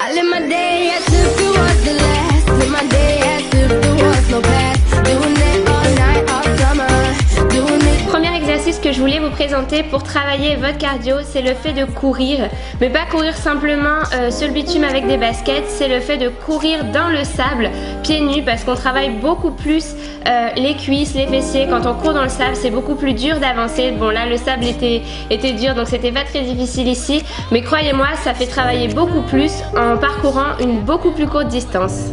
I live my day as if it was the last. Live my day as if there was no past. Doing it all night, all summer. Doing it. Premier exercice que je voulais vous présenter pour travailler votre cardio, c'est le fait de courir. Mais pas courir simplement sur le bitume avec des baskets, c'est le fait de courir dans le sable, pieds nus, parce qu'on travaille beaucoup plus les cuisses, les fessiers. Quand on court dans le sable, c'est beaucoup plus dur d'avancer. Bon là, le sable était dur, donc c'était pas très difficile ici. Mais croyez-moi, ça fait travailler beaucoup plus en parcourant une beaucoup plus courte distance.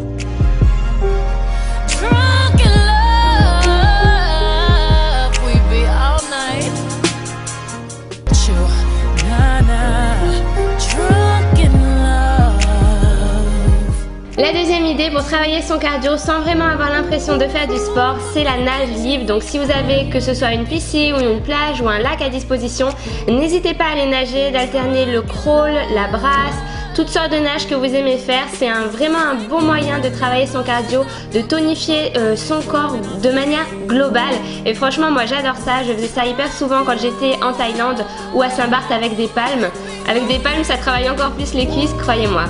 La deuxième idée pour travailler son cardio sans vraiment avoir l'impression de faire du sport, c'est la nage libre. Donc si vous avez que ce soit une piscine ou une plage ou un lac à disposition, n'hésitez pas à aller nager, d'alterner le crawl, la brasse, toutes sortes de nages que vous aimez faire. C'est vraiment un bon moyen de travailler son cardio, de tonifier son corps de manière globale. Et franchement, moi j'adore ça. Je faisais ça hyper souvent quand j'étais en Thaïlande ou à Saint-Barth avec des palmes. Avec des palmes, ça travaille encore plus les cuisses, croyez-moi.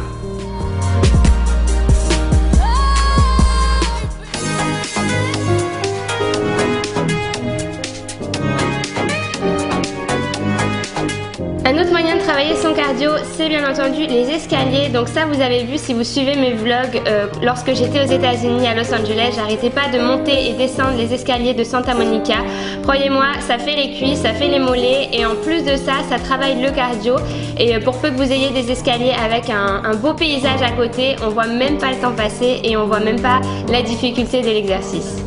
Un autre moyen de travailler son cardio, c'est bien entendu les escaliers. Donc ça, vous avez vu si vous suivez mes vlogs, lorsque j'étais aux États-Unis à Los Angeles, j'arrêtais pas de monter et descendre les escaliers de Santa Monica. Croyez-moi, ça fait les cuisses, ça fait les mollets et en plus de ça, ça travaille le cardio. Et pour peu que vous ayez des escaliers avec un beau paysage à côté, on voit même pas le temps passer et on voit même pas la difficulté de l'exercice.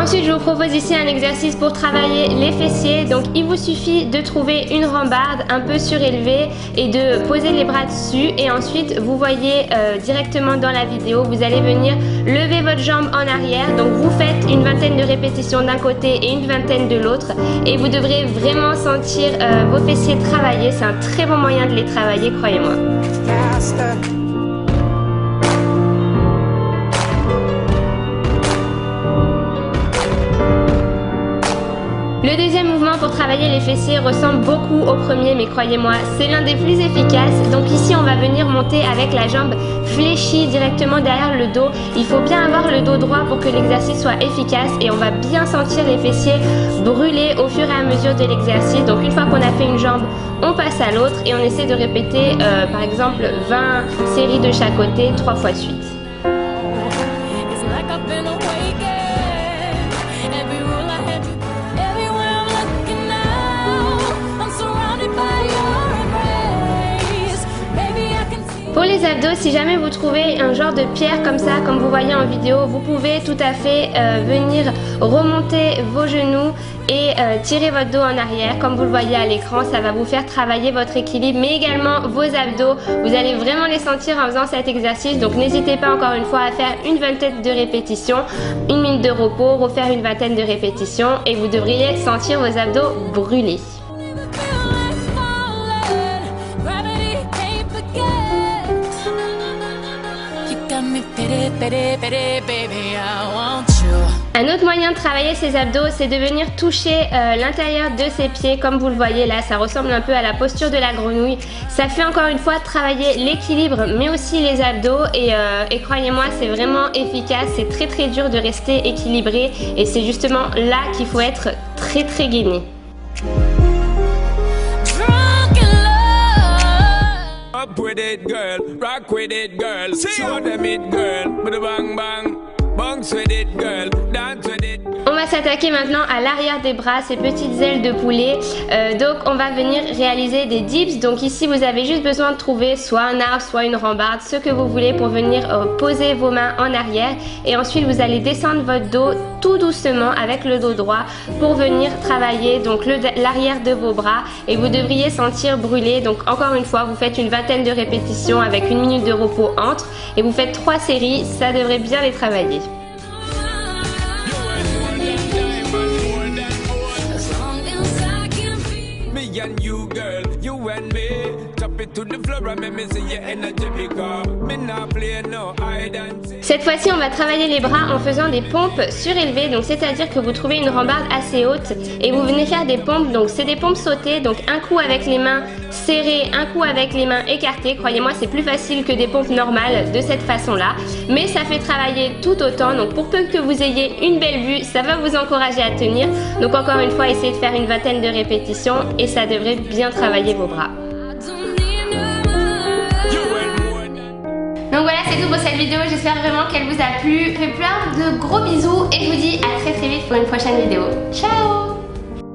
Ensuite, je vous propose ici un exercice pour travailler les fessiers. Donc, il vous suffit de trouver une rambarde un peu surélevée et de poser les bras dessus. Et ensuite, vous voyez directement dans la vidéo, vous allez venir lever votre jambe en arrière. Donc, vous faites une vingtaine de répétitions d'un côté et une vingtaine de l'autre. Et vous devrez vraiment sentir vos fessiers travailler. C'est un très bon moyen de les travailler, croyez-moi. Le deuxième mouvement pour travailler les fessiers ressemble beaucoup au premier, mais croyez-moi, c'est l'un des plus efficaces. Donc ici, on va venir monter avec la jambe fléchie directement derrière le dos. Il faut bien avoir le dos droit pour que l'exercice soit efficace et on va bien sentir les fessiers brûler au fur et à mesure de l'exercice. Donc une fois qu'on a fait une jambe, on passe à l'autre et on essaie de répéter par exemple 20 séries de chaque côté 3 fois de suite. Pour les abdos, si jamais vous trouvez un genre de pierre comme ça, comme vous voyez en vidéo, vous pouvez tout à fait venir remonter vos genoux et tirer votre dos en arrière. Comme vous le voyez à l'écran, ça va vous faire travailler votre équilibre, mais également vos abdos. Vous allez vraiment les sentir en faisant cet exercice. Donc n'hésitez pas encore une fois à faire une vingtaine de répétitions, 1 minute de repos, refaire une vingtaine de répétitions et vous devriez sentir vos abdos brûler. Un autre moyen de travailler ses abdos, c'est de venir toucher l'intérieur de ses pieds. Comme vous le voyez là, ça ressemble un peu à la posture de la grenouille. Ça fait encore une fois travailler l'équilibre, mais aussi les abdos. Et croyez-moi, c'est vraiment efficace. C'est très très dur de rester équilibré. Et c'est justement là qu'il faut être très très gainé. Up with it, girl. Rock with it, girl. Show them it, girl. Bang bang. Bounce with it, girl. Dance with it. On va s'attaquer maintenant à l'arrière des bras, ces petites ailes de poulet. Donc on va venir réaliser des dips. Donc ici vous avez juste besoin de trouver soit un arbre, soit une rambarde, ce que vous voulez pour venir poser vos mains en arrière. Et ensuite vous allez descendre votre dos tout doucement avec le dos droit pour venir travailler donc l'arrière de vos bras. Et vous devriez sentir brûler. Donc encore une fois, vous faites une vingtaine de répétitions avec 1 minute de repos entre. Et vous faites 3 séries, ça devrait bien les travailler. to the floor and make me see your energy because me not play no hide and seek. Cette fois-ci, on va travailler les bras en faisant des pompes surélevées, donc c'est-à-dire que vous trouvez une rambarde assez haute et vous venez faire des pompes, donc c'est des pompes sautées, donc un coup avec les mains serrées, un coup avec les mains écartées. Croyez-moi, c'est plus facile que des pompes normales de cette façon-là, mais ça fait travailler tout autant, donc pour peu que vous ayez une belle vue, ça va vous encourager à tenir. Donc encore une fois, essayez de faire une vingtaine de répétitions et ça devrait bien travailler vos bras. Donc voilà, c'est tout pour cette vidéo, j'espère vraiment qu'elle vous a plu. Je vous fais plein de gros bisous et je vous dis à très vite pour une prochaine vidéo. Ciao!